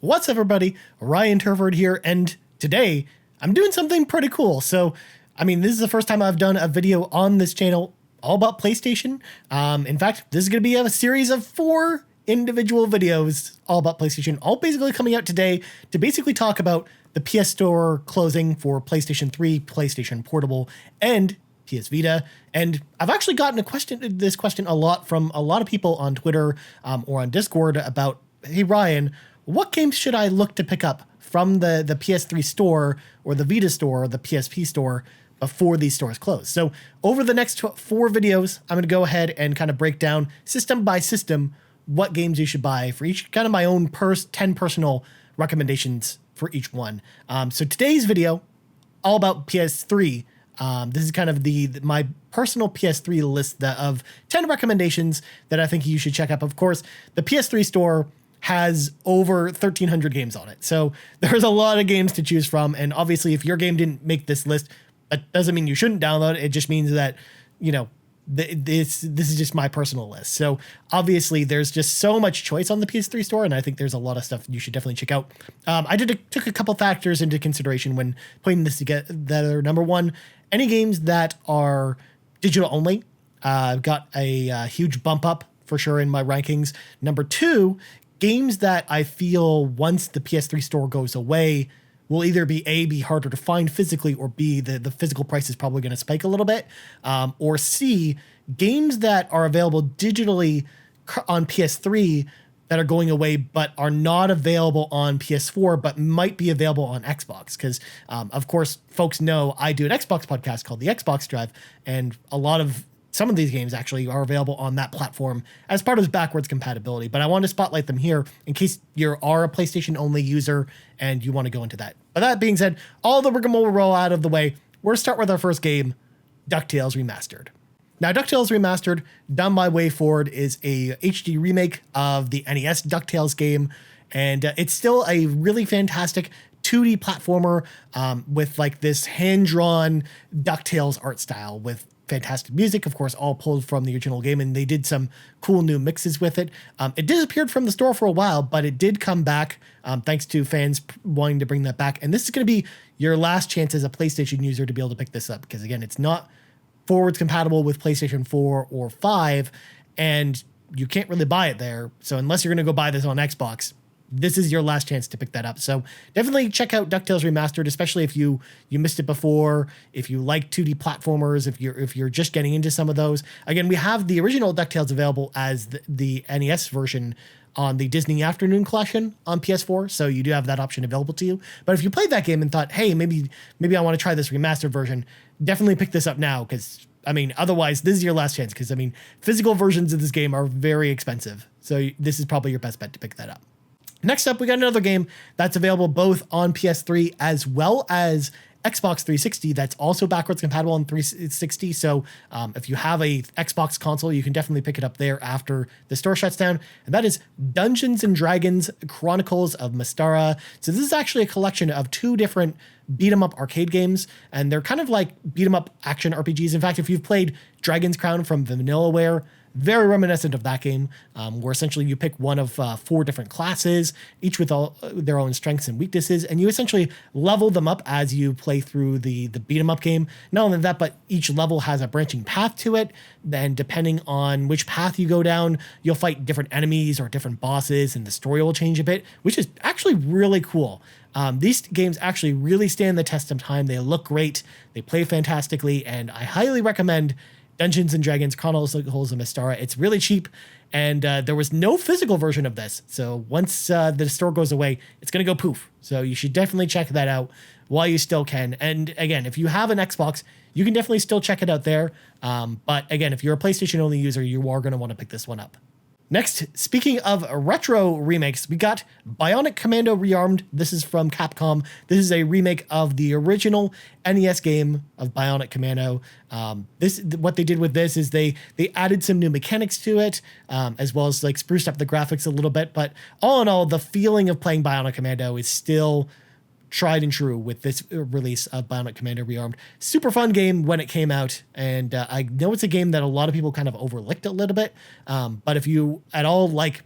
What's up, everybody? Ryan Turford here, and today I'm doing something pretty cool. So, this is the first time I've done a video on this channel all about PlayStation. In fact, this is going to be a series of 4 individual videos all about PlayStation, all basically coming out today to basically talk about the PS Store closing for PlayStation 3, PlayStation Portable, and PS Vita. And I've actually gotten this question a lot from a lot of people on Twitter or on Discord about, hey, Ryan, what games should I look to pick up from the PS3 store or the Vita store or the PSP store before these stores close? So over the next 4 videos, I'm going to go ahead and kind of break down system by system what games you should buy for each, kind of my own 10 personal recommendations for each one. So today's video, all about PS3. This is kind of my personal PS3 list of 10 recommendations that I think you should check out. Of course, the PS3 store has over 1,300 games on it. So there's a lot of games to choose from. And obviously, if your game didn't make this list, that doesn't mean you shouldn't download it. It just means that, this is just my personal list. So obviously, there's just so much choice on the PS3 store, and I think there's a lot of stuff you should definitely check out. I took a couple factors into consideration when putting this together. Number one, any games that are digital only got a huge bump up for sure in my rankings. Number two, games that I feel once the PS3 store goes away will either be harder to find physically, or B, the physical price is probably going to spike a little bit, or C, games that are available digitally on PS3 that are going away but are not available on PS4 but might be available on Xbox. Because, of course, folks know I do an Xbox podcast called The Xbox Drive, and some of these games actually are available on that platform as part of backwards compatibility. But I want to spotlight them here in case you are a PlayStation-only user and you want to go into that. But that being said, all the rigmarole out of the way, we're going to start with our first game, Ducktales Remastered. Now, Ducktales Remastered, done by WayForward, is a HD remake of the NES DuckTales game, and it's still a really fantastic 2D platformer with like this hand-drawn DuckTales art style with fantastic music, of course, all pulled from the original game, and they did some cool new mixes with it. It disappeared from the store for a while, but it did come back thanks to fans wanting to bring that back. And this is going to be your last chance as a PlayStation user to be able to pick this up, because again, it's not forwards compatible with PlayStation 4 or 5, and you can't really buy it there. So unless you're going to go buy this on Xbox, this is your last chance to pick that up. So definitely check out DuckTales Remastered, especially if you missed it before, if you like 2D platformers, if you're just getting into some of those. Again, we have the original DuckTales available as the NES version on the Disney Afternoon Collection on PS4, so you do have that option available to you. But if you played that game and thought, hey, maybe I want to try this remastered version, definitely pick this up now, because otherwise, this is your last chance, because physical versions of this game are very expensive. So this is probably your best bet to pick that up. Next up, we got another game that's available both on PS3 as well as Xbox 360 that's also backwards compatible on 360. So if you have a Xbox console, you can definitely pick it up there after the store shuts down. And that is Dungeons & Dragons Chronicles of Mystara. So this is actually a collection of 2 different beat-em-up arcade games, and they're kind of like beat-em-up action RPGs. In fact, if you've played Dragon's Crown from Vanillaware, very reminiscent of that game, where essentially you pick one of 4 different classes, each with all their own strengths and weaknesses, and you essentially level them up as you play through the beat-em-up game. Not only that, but each level has a branching path to it. Then depending on which path you go down, you'll fight different enemies or different bosses, and the story will change a bit, which is actually really cool. These games actually really stand the test of time. They look great, they play fantastically, and I highly recommend Dungeons & Dragons Chronicles of Mystara. It's really cheap, and there was no physical version of this. So once the store goes away, it's going to go poof. So you should definitely check that out while you still can. And again, if you have an Xbox, you can definitely still check it out there. But again, if you're a PlayStation-only user, you are going to want to pick this one up. Next, speaking of retro remakes, we got Bionic Commando Rearmed. This is from Capcom. This is a remake of the original NES game of Bionic Commando. What they did with this is they added some new mechanics to it, as well as like spruced up the graphics a little bit. But all in all, the feeling of playing Bionic Commando is still tried and true with this release of Bionic Commando Rearmed. Super fun game when it came out, and I know it's a game that a lot of people kind of overlooked a little bit, but if you at all like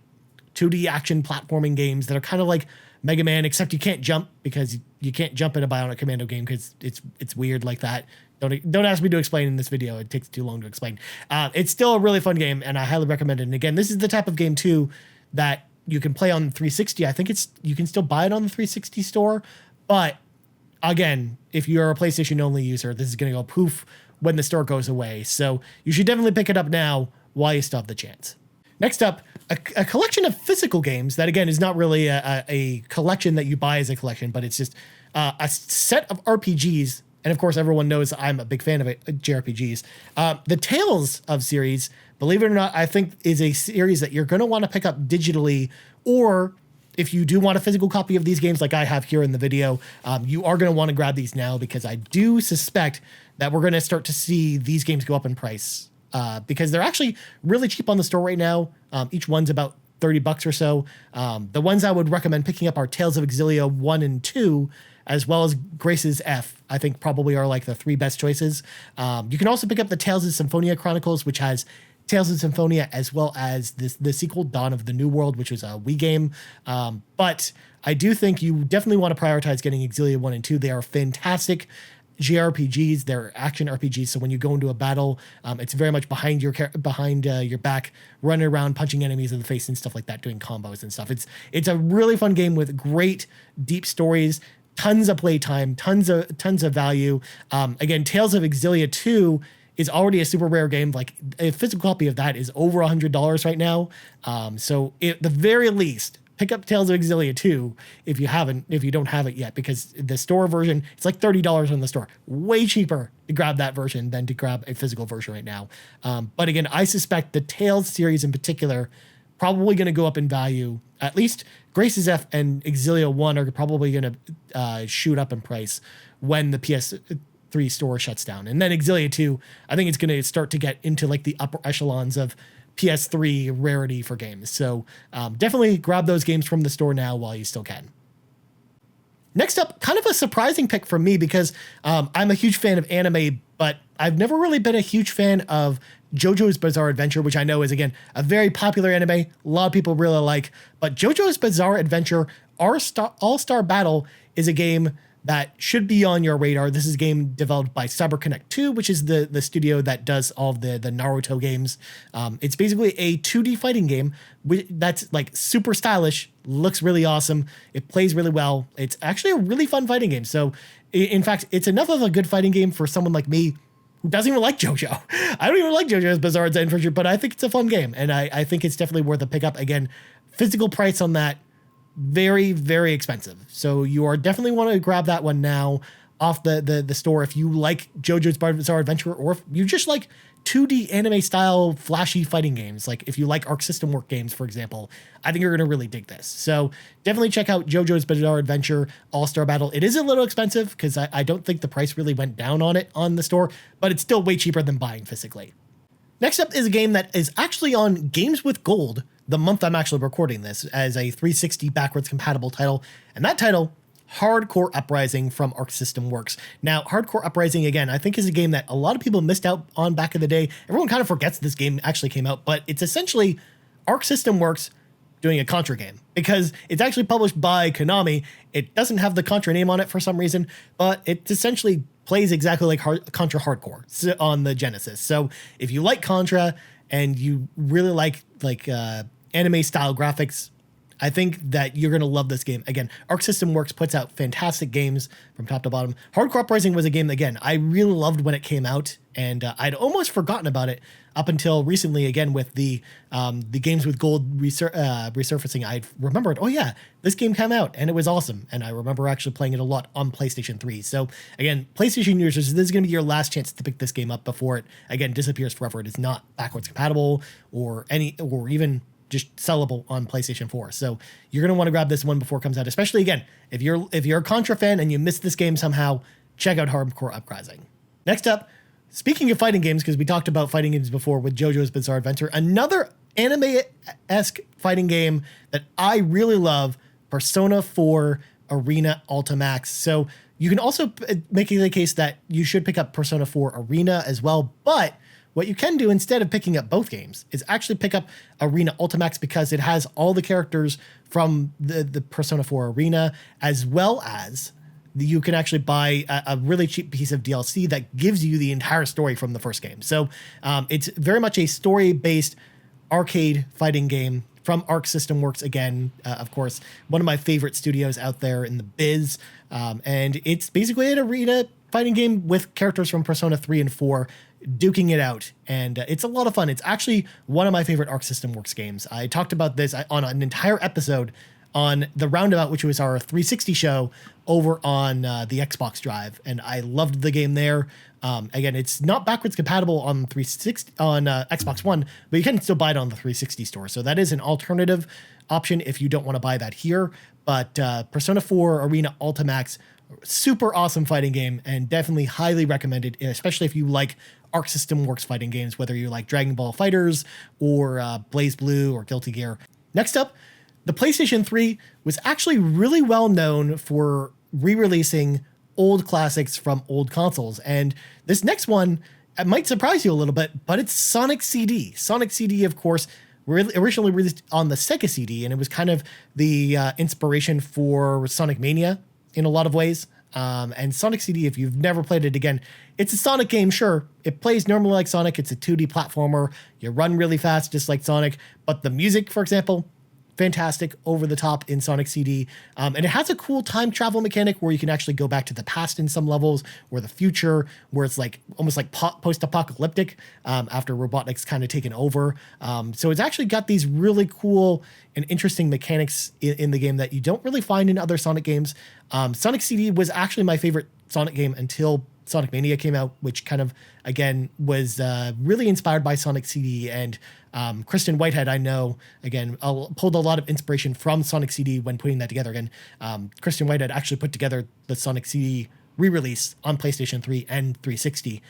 2D action platforming games that are kind of like Mega Man, except you can't jump because you can't jump in a Bionic Commando game because it's weird like that. Don't ask me to explain in this video. It takes too long to explain. It's still a really fun game, and I highly recommend it. And again, this is the type of game too that you can play on the 360. I think you can still buy it on the 360 store, but again, if you're a PlayStation only user, this is going to go poof when the store goes away. So you should definitely pick it up now while you still have the chance. Next up, a collection of physical games that, again, is not really a collection that you buy as a collection, but it's just a set of RPGs. And of course, everyone knows I'm a big fan of JRPGs. The Tales of series, believe it or not, I think is a series that you're going to want to pick up digitally, or if you do want a physical copy of these games like I have here in the video, you are going to want to grab these now, because I do suspect that we're going to start to see these games go up in price because they're actually really cheap on the store right now. Each one's about $30 or so. The ones I would recommend picking up are Tales of Xillia 1 and 2, as well as Grace's F, I think probably are like the 3 best choices. You can also pick up the Tales of Symphonia Chronicles, which has Tales of Symphonia, as well as the sequel, Dawn of the New World, which was a Wii game. But I do think you definitely want to prioritize getting Xillia 1 and 2. They are fantastic JRPGs. They're action RPGs, so when you go into a battle, it's very much behind your back, running around, punching enemies in the face and stuff like that, doing combos and stuff. It's a really fun game with great, deep stories, tons of playtime, tons of value. Again, Tales of Xillia 2 is already a super rare game. Like, a physical copy of that is over $100 right now. So at the very least, pick up Tales of Xillia 2 if you don't have it yet, because the store version, it's like $30 on the store. Way cheaper to grab that version than to grab a physical version right now. But again, I suspect the Tales series in particular probably going to go up in value. At least Grace's F and Xillia 1 are probably going to shoot up in price when the PS3 store shuts down. And then Xillia 2, I think it's going to start to get into like the upper echelons of PS3 rarity for games. So definitely grab those games from the store now while you still can. Next up, kind of a surprising pick for me, because I'm a huge fan of anime, but I've never really been a huge fan of JoJo's Bizarre Adventure, which I know is, again, a very popular anime. A lot of people really like. But JoJo's Bizarre Adventure All-Star Battle is a game that should be on your radar. This is a game developed by CyberConnect 2, which is the studio that does all of the Naruto games. It's basically a 2D fighting game that's like super stylish, looks really awesome. It plays really well. It's actually a really fun fighting game. So in fact, it's enough of a good fighting game for someone like me who doesn't even like JoJo. I don't even like JoJo's Bizarre Adventure, but I think it's a fun game. And I think it's definitely worth a pickup. Again, physical price on that, very, very expensive. So you are definitely want to grab that one now off the store if you like JoJo's Bizarre Adventure, or if you just like 2D anime style flashy fighting games. Like if you like Arc System Work games, for example, I think you're going to really dig this. So definitely check out JoJo's Bizarre Adventure All-Star Battle. It is a little expensive because I don't think the price really went down on it on the store, but it's still way cheaper than buying physically. Next up is a game that is actually on Games with Gold the month I'm actually recording this, as a 360 backwards compatible title. And that title, Hardcore Uprising from Arc System Works. Now, Hardcore Uprising, again, I think is a game that a lot of people missed out on back in the day. Everyone kind of forgets this game actually came out, but it's essentially Arc System Works doing a Contra game, because it's actually published by Konami. It doesn't have the Contra name on it for some reason, but it essentially plays exactly like Contra Hardcore on the Genesis. So if you like Contra and you really like anime style graphics, I think that you're going to love this game. Again, Arc System Works puts out fantastic games from top to bottom. Hardcore Uprising was a game that, again, I really loved when it came out, and I'd almost forgotten about it up until recently, again, with the Games with Gold resurfacing. I remembered, oh yeah, this game came out, and it was awesome, and I remember actually playing it a lot on PlayStation 3. So, again, PlayStation users, this is going to be your last chance to pick this game up before it, again, disappears forever. It is not backwards compatible or even just sellable on PlayStation 4. So you're going to want to grab this one before it comes out, especially, again, if you're a Contra fan and you missed this game somehow, check out Hardcore Uprising. Next up, speaking of fighting games, because we talked about fighting games before with JoJo's Bizarre Adventure, another anime-esque fighting game that I really love, Persona 4 Arena Ultimax. So you can also make the case that you should pick up Persona 4 Arena as well, but what you can do instead of picking up both games is actually pick up Arena Ultimax, because it has all the characters from the Persona 4 Arena, as well as you can actually buy a really cheap piece of DLC that gives you the entire story from the first game. So it's very much a story-based arcade fighting game from Arc System Works again, of course, one of my favorite studios out there in the biz. And it's basically an arena fighting game with characters from Persona 3 and 4 duking it out. And it's a lot of fun. It's actually one of my favorite Arc System Works games. I talked about this on an entire episode on the Roundabout, which was our 360 show over on the Xbox Drive, and I loved the game there. Again, it's not backwards compatible on 360 on Xbox One, but you can still buy it on the 360 store. So that is an alternative option if you don't want to buy that here. But Persona 4 Arena Ultimax, super awesome fighting game, and definitely highly recommended, especially if you like Arc System Works fighting games, whether you like Dragon Ball Fighters or Blaze Blue or Guilty Gear. Next up, the PlayStation 3 was actually really well known for re-releasing old classics from old consoles. And this next one, it might surprise you a little bit, but it's Sonic CD. Sonic CD, of course, originally released on the Sega CD, and it was kind of the inspiration for Sonic Mania in a lot of ways. And Sonic CD, if you've never played it, again, it's a Sonic game, sure. It plays normally like Sonic. It's a 2D platformer. You run really fast, just like Sonic. But the music, for example, fantastic, over the top in Sonic CD. And it has a cool time travel mechanic where you can actually go back to the past in some levels, or the future, where it's like almost like post-apocalyptic after Robotnik's kind of taken over. So it's actually got these really cool and interesting mechanics in the game that you don't really find in other Sonic games. Sonic CD was actually my favorite Sonic game until Sonic Mania came out, which kind of, again, was really inspired by Sonic CD. And Kristen Whitehead, I know, again, pulled a lot of inspiration from Sonic CD when putting that together. Again, Kristen Whitehead actually put together the Sonic CD re-release on PlayStation 3 and 360.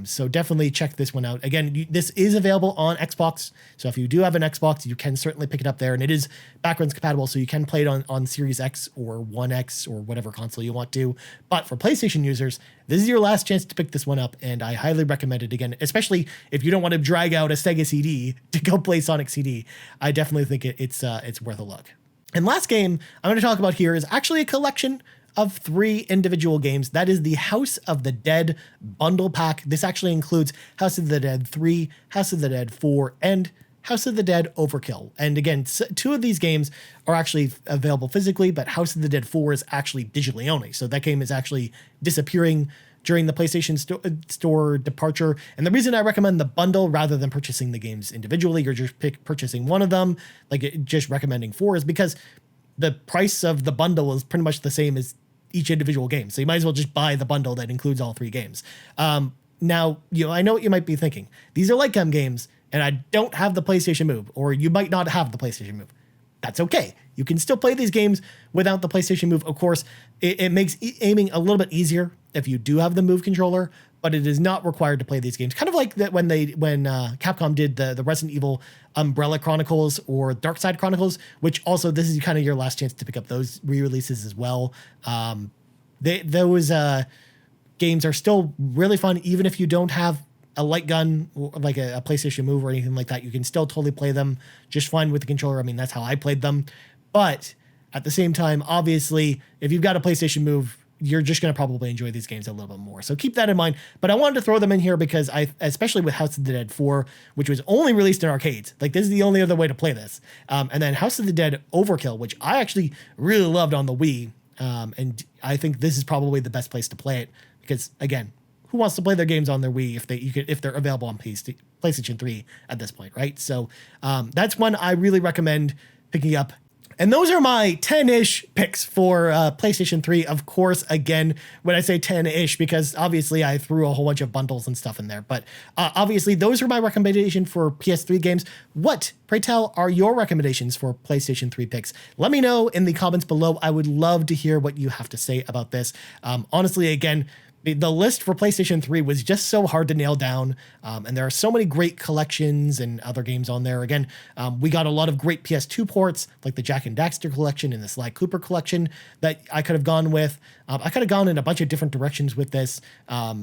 So definitely check this one out. Again, this is available on Xbox. So if you do have an Xbox, you can certainly pick it up there. And it is backwards compatible, so you can play it on Series X or One X or whatever console you want to. But for PlayStation users, this is your last chance to pick this one up. And I highly recommend it, again, especially if you don't want to drag out a Sega CD to go play Sonic CD. I definitely think it's worth a look. And last game I'm going to talk about here is actually a collection of 3 individual games. That is the House of the Dead bundle pack. This actually includes House of the Dead 3, House of the Dead 4, and House of the Dead Overkill. And again, 2 of these games are actually available physically, but House of the Dead 4 is actually digitally only. So that game is actually disappearing during the PlayStation Store departure. And the reason I recommend the bundle rather than purchasing the games individually or just purchasing one of them, like just recommending 4, is because the price of the bundle is pretty much the same as each individual game. So you might as well just buy the bundle that includes all 3 games. Now, I know what you might be thinking. These are Lightcom games, and I don't have the PlayStation Move, or you might not have the PlayStation Move. That's okay. You can still play these games without the PlayStation Move. Of course, it makes aiming a little bit easier if you do have the Move controller, but it is not required to play these games. Kind of like that when Capcom did the Resident Evil Umbrella Chronicles or Dark Side Chronicles, which also this is kind of your last chance to pick up those re-releases as well. Those games are still really fun, even if you don't have a light gun or like a PlayStation Move or anything like that. You can still totally play them just fine with the controller. I mean, that's how I played them. But at the same time, obviously, if you've got a PlayStation Move, you're just going to probably enjoy these games a little bit more. So keep that in mind. But I wanted to throw them in here because especially with House of the Dead 4, which was only released in arcades. Like, this is the only other way to play this. And then House of the Dead Overkill, which I actually really loved on the Wii. And I think this is probably the best place to play it because, again, who wants to play their games on their Wii if they're available on PlayStation 3 at this point, right? So that's one I really recommend picking up. And those are my 10-ish picks for PlayStation 3. Of course, again, when I say 10-ish, because obviously I threw a whole bunch of bundles and stuff in there. But obviously, those are my recommendation for PS3 games. What, pray tell, are your recommendations for PlayStation 3 picks? Let me know in the comments below. I would love to hear what you have to say about this. Honestly, again, the list for PlayStation 3 was just so hard to nail down, and there are so many great collections and other games on there. Again, we got a lot of great PS2 ports, like the Jack and Daxter collection and the Sly Cooper collection that I could have gone with. I could have gone in a bunch of different directions with this,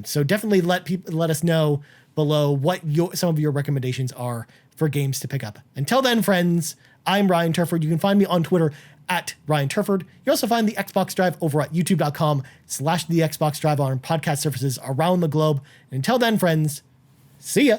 so definitely let us know below what some of your recommendations are for games to pick up. Until then, friends, I'm Ryan Turford. You can find me on Twitter at Ryan Turford. You also find the Xbox Drive over at youtube.com/the Xbox Drive on podcast services around the globe. And until then, friends, see ya.